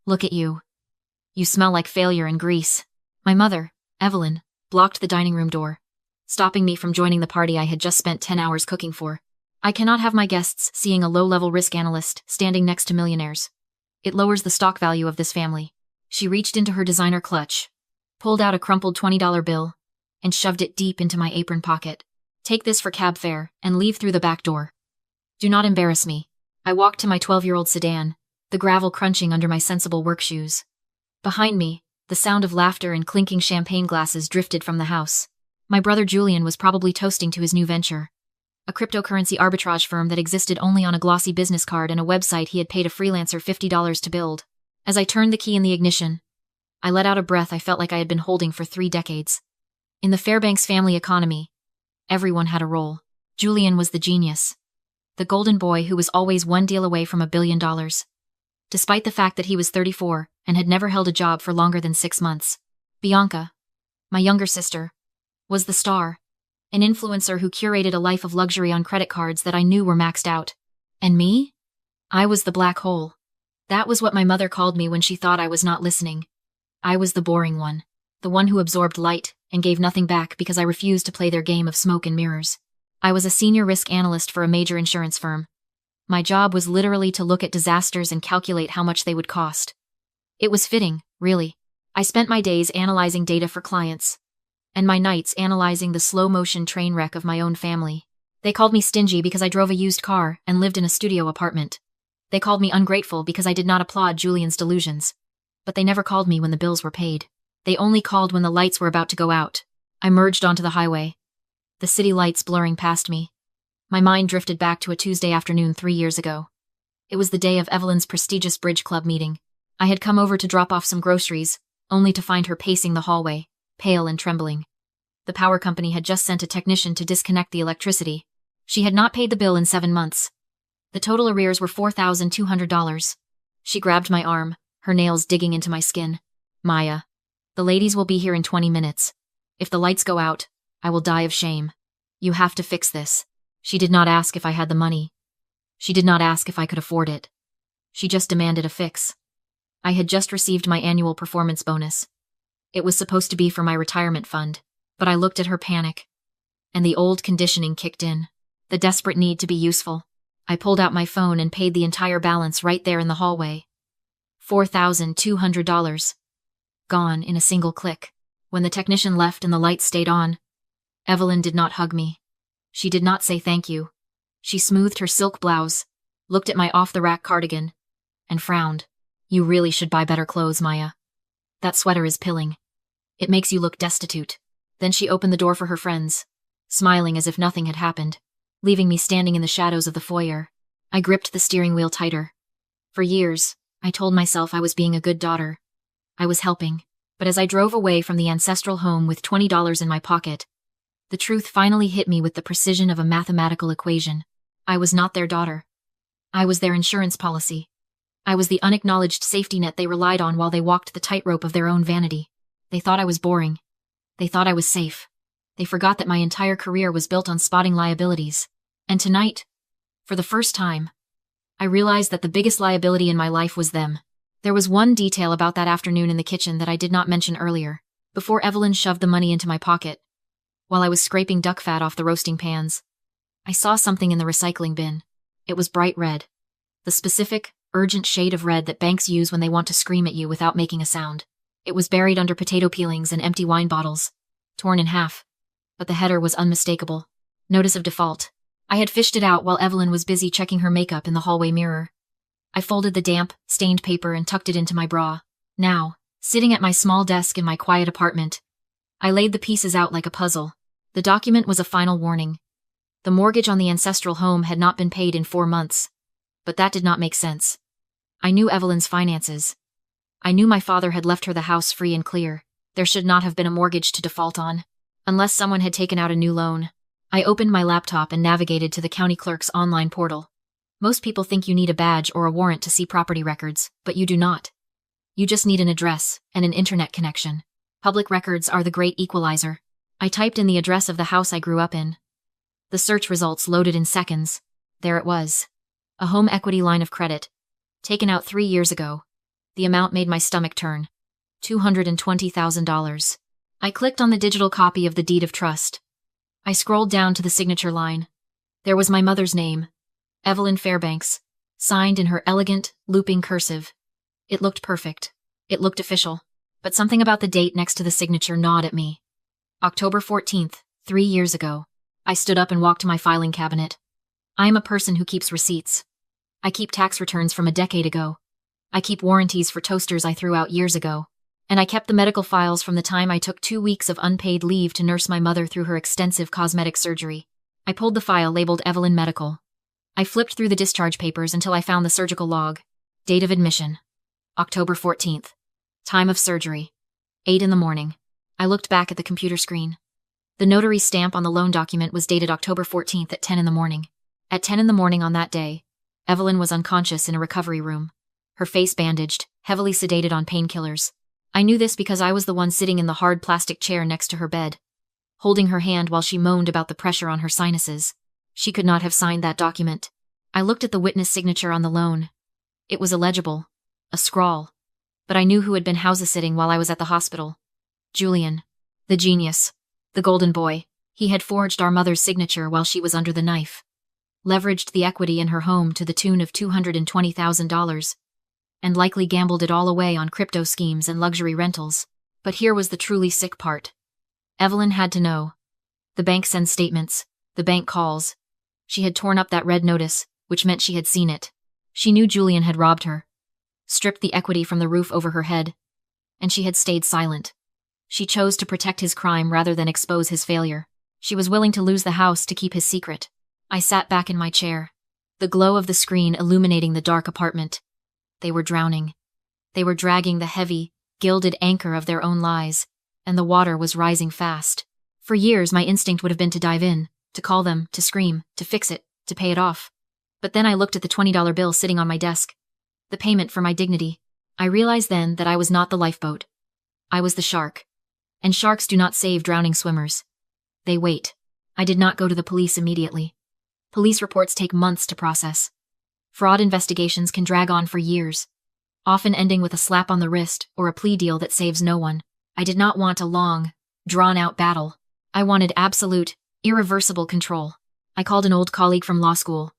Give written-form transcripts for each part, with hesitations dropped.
Look at you. You smell like failure and grease. My mother, Evelyn, blocked the dining room door, stopping me from joining the party I had just spent 10 hours cooking for. I cannot have my guests seeing a low-level risk analyst standing next to millionaires. It lowers the stock value of this family. She reached into her designer clutch, pulled out a crumpled $20 bill, and shoved it deep into my apron pocket. Take this for cab fare and leave through the back door. Do not embarrass me. I walked to my 12-year-old sedan, the gravel crunching under my sensible work shoes. Behind me, the sound of laughter and clinking champagne glasses drifted from the house. My brother Julian was probably toasting to his new venture, a cryptocurrency arbitrage firm that existed only on a glossy business card and a website he had paid a freelancer $50 to build. As I turned the key in the ignition, I let out a breath I felt like I had been holding for 3 decades. In the Fairbanks family economy, everyone had a role. Julian was the genius, the golden boy who was always one deal away from $1 billion. Despite the fact that he was 34 and had never held a job for longer than 6 months, Bianca, my younger sister, was the star, an influencer who curated a life of luxury on credit cards that I knew were maxed out. And me? I was the black hole. That was what my mother called me when she thought I was not listening. I was the boring one, the one who absorbed light and gave nothing back because I refused to play their game of smoke and mirrors. I was a senior risk analyst for a major insurance firm. My job was literally to look at disasters and calculate how much they would cost. It was fitting, really. I spent my days analyzing data for clients, and my nights analyzing the slow-motion train wreck of my own family. They called me stingy because I drove a used car and lived in a studio apartment. They called me ungrateful because I did not applaud Julian's delusions. But they never called me when the bills were paid. They only called when the lights were about to go out. I merged onto the highway, the city lights blurring past me. My mind drifted back to a Tuesday afternoon 3 years ago. It was the day of Evelyn's prestigious bridge club meeting. I had come over to drop off some groceries, only to find her pacing the hallway, pale and trembling. The power company had just sent a technician to disconnect the electricity. She had not paid the bill in 7 months. The total arrears were $4,200. She grabbed my arm, her nails digging into my skin. Maya, the ladies will be here in 20 minutes. If the lights go out, I will die of shame. You have to fix this. She did not ask if I had the money. She did not ask if I could afford it. She just demanded a fix. I had just received my annual performance bonus. It was supposed to be for my retirement fund, but I looked at her panic, and the old conditioning kicked in, the desperate need to be useful. I pulled out my phone and paid the entire balance right there in the hallway. $4,200. Gone in a single click. When the technician left and the lights stayed on, Evelyn did not hug me. She did not say thank you. She smoothed her silk blouse, looked at my off-the-rack cardigan, and frowned. You really should buy better clothes, Maya. That sweater is pilling. It makes you look destitute. Then she opened the door for her friends, smiling as if nothing had happened, leaving me standing in the shadows of the foyer. I gripped the steering wheel tighter. For years, I told myself I was being a good daughter. I was helping. But as I drove away from the ancestral home with $20 in my pocket, the truth finally hit me with the precision of a mathematical equation. I was not their daughter. I was their insurance policy. I was the unacknowledged safety net they relied on while they walked the tightrope of their own vanity. They thought I was boring. They thought I was safe. They forgot that my entire career was built on spotting liabilities. And tonight, for the first time, I realized that the biggest liability in my life was them. There was one detail about that afternoon in the kitchen that I did not mention earlier. Before Evelyn shoved the money into my pocket, while I was scraping duck fat off the roasting pans, I saw something in the recycling bin. It was bright red. The specific, urgent shade of red that banks use when they want to scream at you without making a sound. It was buried under potato peelings and empty wine bottles, torn in half. But the header was unmistakable. Notice of default. I had fished it out while Evelyn was busy checking her makeup in the hallway mirror. I folded the damp, stained paper and tucked it into my bra. Now, sitting at my small desk in my quiet apartment, I laid the pieces out like a puzzle. The document was a final warning. The mortgage on the ancestral home had not been paid in 4 months. But that did not make sense. I knew Evelyn's finances. I knew my father had left her the house free and clear. There should not have been a mortgage to default on, unless someone had taken out a new loan. I opened my laptop and navigated to the county clerk's online portal. Most people think you need a badge or a warrant to see property records, but you do not. You just need an address and an internet connection. Public records are the great equalizer. I typed in the address of the house I grew up in. The search results loaded in seconds. There it was. A home equity line of credit, taken out 3 years ago. The amount made my stomach turn. $220,000. I clicked on the digital copy of the deed of trust. I scrolled down to the signature line. There was my mother's name, Evelyn Fairbanks, signed in her elegant, looping cursive. It looked perfect. It looked official. But something about the date next to the signature gnawed at me. October 14th, 3 years ago. I stood up and walked to my filing cabinet. I am a person who keeps receipts. I keep tax returns from a decade ago. I keep warranties for toasters I threw out years ago. And I kept the medical files from the time I took 2 weeks of unpaid leave to nurse my mother through her extensive cosmetic surgery. I pulled the file labeled Evelyn Medical. I flipped through the discharge papers until I found the surgical log. Date of admission. October 14th. Time of surgery. 8 in the morning. I looked back at the computer screen. The notary stamp on the loan document was dated October 14th at 10 in the morning. At 10 in the morning on that day, Evelyn was unconscious in a recovery room. Her face bandaged, heavily sedated on painkillers. I knew this because I was the one sitting in the hard plastic chair next to her bed, holding her hand while she moaned about the pressure on her sinuses. She could not have signed that document. I looked at the witness signature on the loan. It was illegible. A scrawl. But I knew who had been house-sitting while I was at the hospital. Julian. The genius. The golden boy. He had forged our mother's signature while she was under the knife. Leveraged the equity in her home to the tune of $220,000. And likely gambled it all away on crypto schemes and luxury rentals. But here was the truly sick part. Evelyn had to know. The bank sends statements. The bank calls. She had torn up that red notice, which meant she had seen it. She knew Julian had robbed her. Stripped the equity from the roof over her head. And she had stayed silent. She chose to protect his crime rather than expose his failure. She was willing to lose the house to keep his secret. I sat back in my chair. The glow of the screen illuminating the dark apartment. They were drowning. They were dragging the heavy, gilded anchor of their own lies, and the water was rising fast. For years, my instinct would have been to dive in, to call them, to scream, to fix it, to pay it off. But then I looked at the $20 bill sitting on my desk. The payment for my dignity. I realized then that I was not the lifeboat. I was the shark. And sharks do not save drowning swimmers. They wait. I did not go to the police immediately. Police reports take months to process. Fraud investigations can drag on for years, often ending with a slap on the wrist or a plea deal that saves no one. I did not want a long, drawn-out battle. I wanted absolute, irreversible control. I called an old colleague from law school,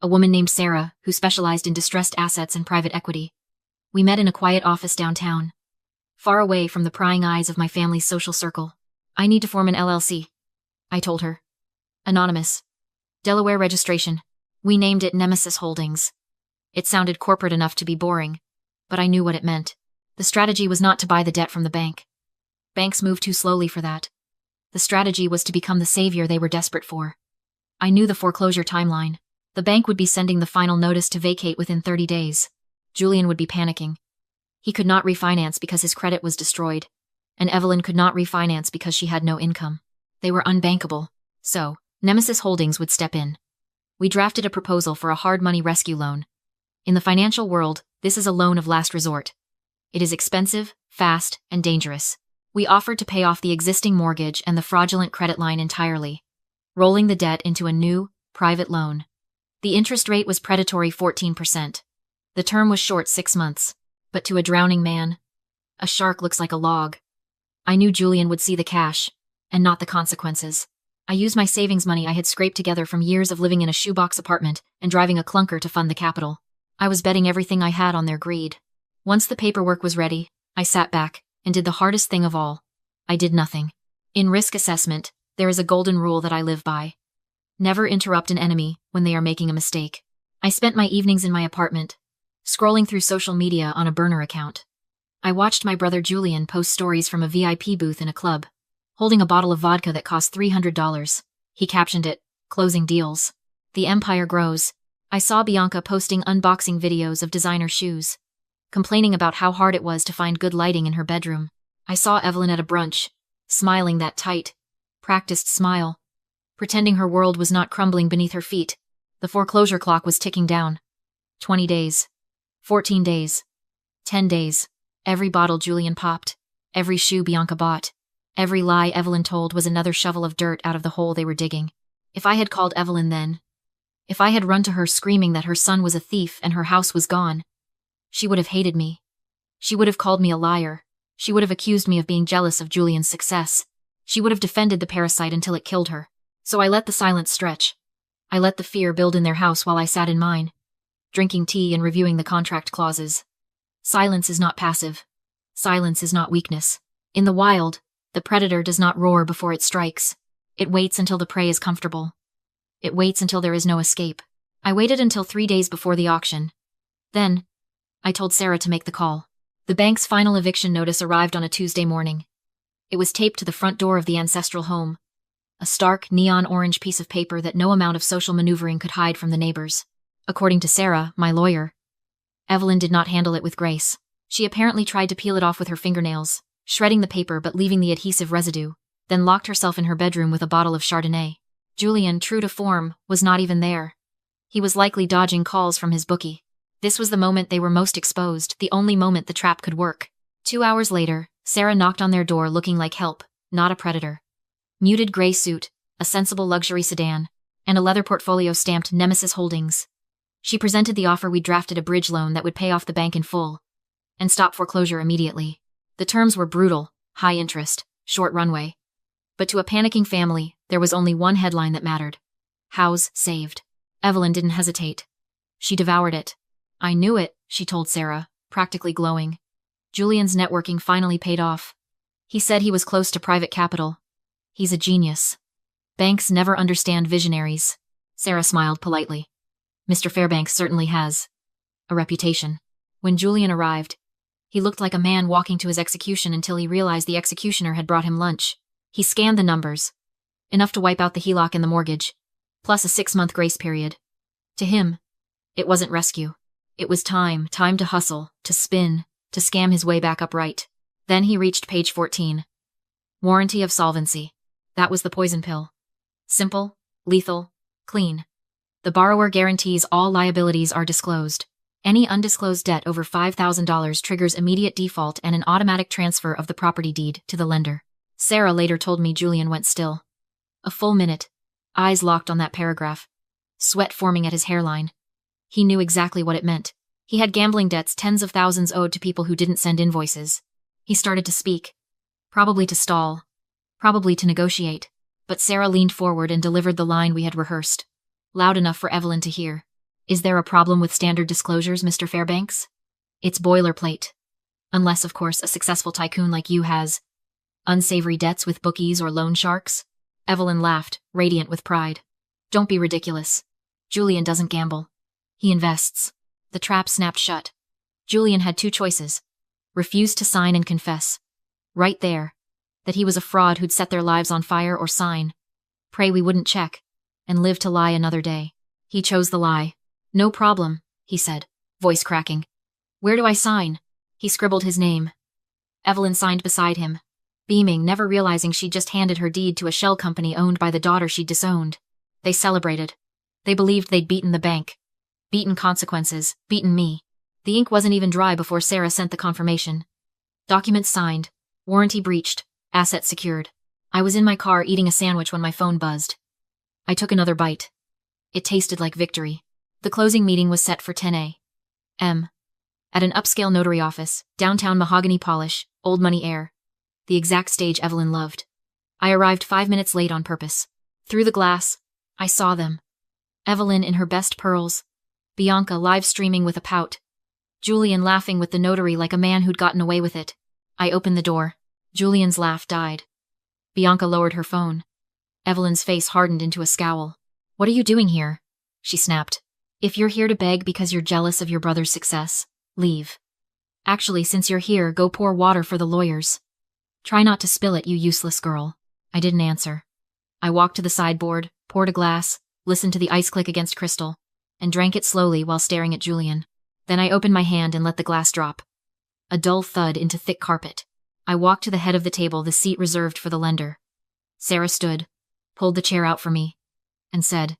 a woman named Sarah, who specialized in distressed assets and private equity. We met in a quiet office downtown, far away from the prying eyes of my family's social circle. I need to form an LLC, I told her. Anonymous. Delaware registration. We named it Nemesis Holdings. It sounded corporate enough to be boring, but I knew what it meant. The strategy was not to buy the debt from the bank. Banks move too slowly for that. The strategy was to become the savior they were desperate for. I knew the foreclosure timeline. The bank would be sending the final notice to vacate within 30 days. Julian would be panicking. He could not refinance because his credit was destroyed, and Evelyn could not refinance because she had no income. They were unbankable. So, Nemesis Holdings would step in. We drafted a proposal for a hard money rescue loan. In the financial world, this is a loan of last resort. It is expensive, fast, and dangerous. We offered to pay off the existing mortgage and the fraudulent credit line entirely, rolling the debt into a new, private loan. The interest rate was predatory 14%. The term was short 6 months. But to a drowning man, a shark looks like a log. I knew Julian would see the cash, and not the consequences. I used my savings money I had scraped together from years of living in a shoebox apartment and driving a clunker to fund the capital. I was betting everything I had on their greed. Once the paperwork was ready, I sat back and did the hardest thing of all. I did nothing. In risk assessment, there is a golden rule that I live by. Never interrupt an enemy when they are making a mistake. I spent my evenings in my apartment, scrolling through social media on a burner account. I watched my brother Julian post stories from a VIP booth in a club, holding a bottle of vodka that cost $300. He captioned it, "Closing deals." The empire grows. I saw Bianca posting unboxing videos of designer shoes, complaining about how hard it was to find good lighting in her bedroom. I saw Evelyn at a brunch, smiling that tight, practiced smile, pretending her world was not crumbling beneath her feet. The foreclosure clock was ticking down. 20 days. 14 days. 10 days. Every bottle Julian popped. Every shoe Bianca bought. Every lie Evelyn told was another shovel of dirt out of the hole they were digging. If I had called Evelyn then, if I had run to her screaming that her son was a thief and her house was gone, she would have hated me. She would have called me a liar. She would have accused me of being jealous of Julian's success. She would have defended the parasite until it killed her. So I let the silence stretch. I let the fear build in their house while I sat in mine, drinking tea and reviewing the contract clauses. Silence is not passive. Silence is not weakness. In the wild, the predator does not roar before it strikes. It waits until the prey is comfortable. It waits until there is no escape. I waited until 3 days before the auction. Then, I told Sarah to make the call. The bank's final eviction notice arrived on a Tuesday morning. It was taped to the front door of the ancestral home. A stark, neon orange piece of paper that no amount of social maneuvering could hide from the neighbors. According to Sarah, my lawyer, Evelyn did not handle it with grace. She apparently tried to peel it off with her fingernails, shredding the paper but leaving the adhesive residue, then locked herself in her bedroom with a bottle of Chardonnay. Julian, true to form, was not even there. He was likely dodging calls from his bookie. This was the moment they were most exposed, the only moment the trap could work. 2 hours later, Sarah knocked on their door looking like help, not a predator. Muted gray suit, a sensible luxury sedan, and a leather portfolio stamped Nemesis Holdings. She presented the offer: we drafted a bridge loan that would pay off the bank in full and stop foreclosure immediately. The terms were brutal, high interest, short runway. But to a panicking family, there was only one headline that mattered. House saved. Evelyn didn't hesitate. She devoured it. I knew it, she told Sarah, practically glowing. Julian's networking finally paid off. He said he was close to private capital. He's a genius. Banks never understand visionaries. Sarah smiled politely. Mr. Fairbanks certainly has a reputation. When Julian arrived, he looked like a man walking to his execution until he realized the executioner had brought him lunch. He scanned the numbers. Enough to wipe out the HELOC and the mortgage, plus a 6-month grace period. To him, it wasn't rescue. It was time to hustle, to spin, to scam his way back upright. Then he reached page 14. Warranty of solvency. That was the poison pill. Simple, lethal, clean. The borrower guarantees all liabilities are disclosed. Any undisclosed debt over $5,000 triggers immediate default and an automatic transfer of the property deed to the lender. Sarah later told me Julian went still. A full minute, eyes locked on that paragraph. Sweat forming at his hairline. He knew exactly what it meant. He had gambling debts, tens of thousands owed to people who didn't send invoices. He started to speak. Probably to stall. Probably to negotiate. But Sarah leaned forward and delivered the line we had rehearsed. Loud enough for Evelyn to hear. Is there a problem with standard disclosures, Mr. Fairbanks? It's boilerplate. Unless, of course, a successful tycoon like you has unsavory debts with bookies or loan sharks. Evelyn laughed, radiant with pride. Don't be ridiculous. Julian doesn't gamble. He invests. The trap snapped shut. Julian had 2 choices. Refuse to sign and confess. Right there. That he was a fraud who'd set their lives on fire, or sign. Pray we wouldn't check. And live to lie another day. He chose the lie. No problem, he said, voice cracking. Where do I sign? He scribbled his name. Evelyn signed beside him, beaming, never realizing she'd just handed her deed to a shell company owned by the daughter she'd disowned. They celebrated. They believed they'd beaten the bank. Beaten consequences, beaten me. The ink wasn't even dry before Sarah sent the confirmation. Documents signed. Warranty breached. Asset secured. I was in my car eating a sandwich when my phone buzzed. I took another bite. It tasted like victory. The closing meeting was set for 10 a.m. At an upscale notary office, downtown, mahogany polish, old money air. The exact stage Evelyn loved. I arrived 5 minutes late on purpose. Through the glass, I saw them. Evelyn in her best pearls. Bianca live streaming with a pout. Julian laughing with the notary like a man who'd gotten away with it. I opened the door. Julian's laugh died. Bianca lowered her phone. Evelyn's face hardened into a scowl. What are you doing here? She snapped. If you're here to beg because you're jealous of your brother's success, leave. Actually, since you're here, go pour water for the lawyers. Try not to spill it, you useless girl. I didn't answer. I walked to the sideboard, poured a glass, listened to the ice click against crystal, and drank it slowly while staring at Julian. Then I opened my hand and let the glass drop. A dull thud into thick carpet. I walked to the head of the table, the seat reserved for the lender. Sarah stood, pulled the chair out for me, and said,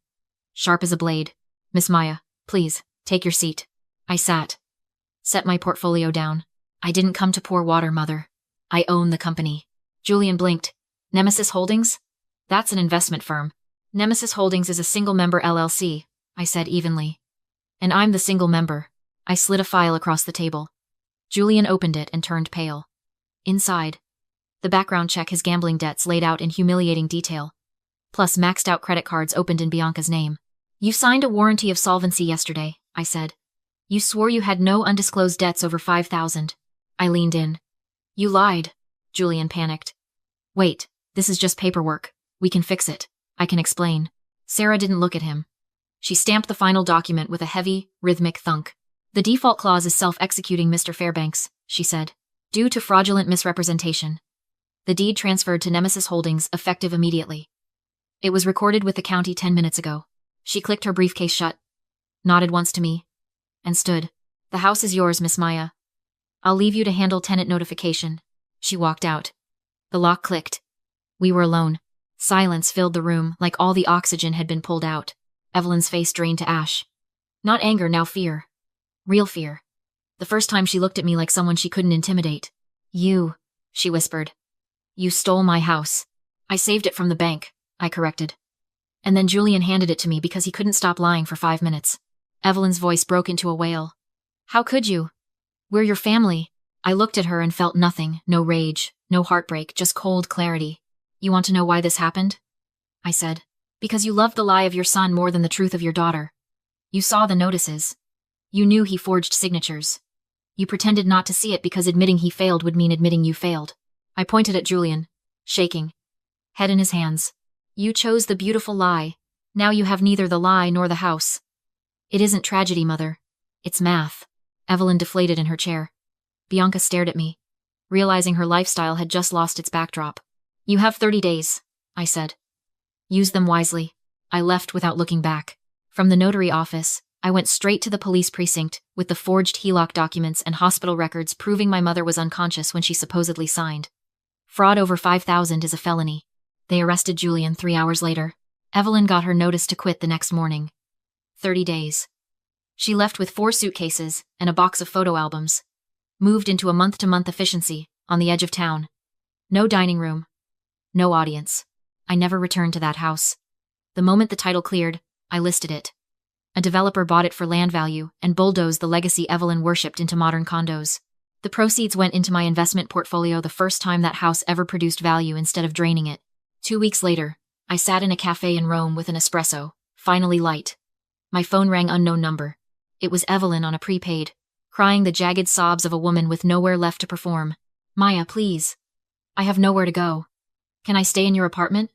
sharp as a blade, Miss Maya, please, take your seat. I sat. Set my portfolio down. I didn't come to pour water, Mother. I own the company. Julian blinked. Nemesis Holdings? That's an investment firm. Nemesis Holdings is a single-member LLC, I said evenly. And I'm the single member. I slid a file across the table. Julian opened it and turned pale. Inside, the background check, his gambling debts laid out in humiliating detail, plus maxed out credit cards opened in Bianca's name. You signed a warranty of solvency yesterday, I said. You swore you had no undisclosed debts over 5,000. I leaned in. You lied. Julian panicked. Wait, this is just paperwork. We can fix it. I can explain. Sarah didn't look at him. She stamped the final document with a heavy, rhythmic thunk. The default clause is self-executing, Mr. Fairbanks, she said. Due to fraudulent misrepresentation. The deed transferred to Nemesis Holdings, effective immediately. It was recorded with the county 10 minutes ago. She clicked her briefcase shut, nodded once to me, and stood. The house is yours, Miss Maya. I'll leave you to handle tenant notification. She walked out. The lock clicked. We were alone. Silence filled the room, like all the oxygen had been pulled out. Evelyn's face drained to ash. Not anger, now fear. Real fear. The first time she looked at me like someone she couldn't intimidate. You, she whispered. You stole my house. I saved it from the bank, I corrected. And then Julian handed it to me because he couldn't stop lying for 5 minutes. Evelyn's voice broke into a wail. How could you? We're your family. I looked at her and felt nothing, no rage, no heartbreak, just cold clarity. You want to know why this happened? I said. Because you loved the lie of your son more than the truth of your daughter. You saw the notices. You knew he forged signatures. You pretended not to see it because admitting he failed would mean admitting you failed. I pointed at Julian, shaking, head in his hands. You chose the beautiful lie. Now you have neither the lie nor the house. It isn't tragedy, Mother. It's math. Evelyn deflated in her chair. Bianca stared at me, realizing her lifestyle had just lost its backdrop. You have 30 days, I said. Use them wisely. I left without looking back. From the notary office, I went straight to the police precinct with the forged HELOC documents and hospital records proving my mother was unconscious when she supposedly signed. Fraud over 5,000 is a felony. They arrested Julian 3 hours later. Evelyn got her notice to quit the next morning. 30 days. She left with 4 suitcases and a box of photo albums. Moved into a month-to-month efficiency on the edge of town. No dining room. No audience. I never returned to that house. The moment the title cleared, I listed it. A developer bought it for land value and bulldozed the legacy Evelyn worshipped into modern condos. The proceeds went into my investment portfolio, the first time that house ever produced value instead of draining it. 2 weeks later, I sat in a cafe in Rome with an espresso, finally light. My phone rang, unknown number. It was Evelyn on a prepaid, crying the jagged sobs of a woman with nowhere left to perform. Maya, please. I have nowhere to go. Can I stay in your apartment?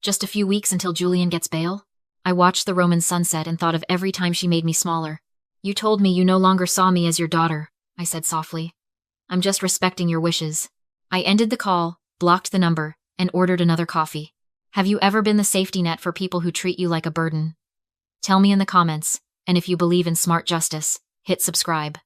Just a few weeks until Julian gets bail? I watched the Roman sunset and thought of every time she made me smaller. You told me you no longer saw me as your daughter, I said softly. I'm just respecting your wishes. I ended the call, blocked the number, and ordered another coffee. Have you ever been the safety net for people who treat you like a burden? Tell me in the comments, and if you believe in smart justice, hit subscribe.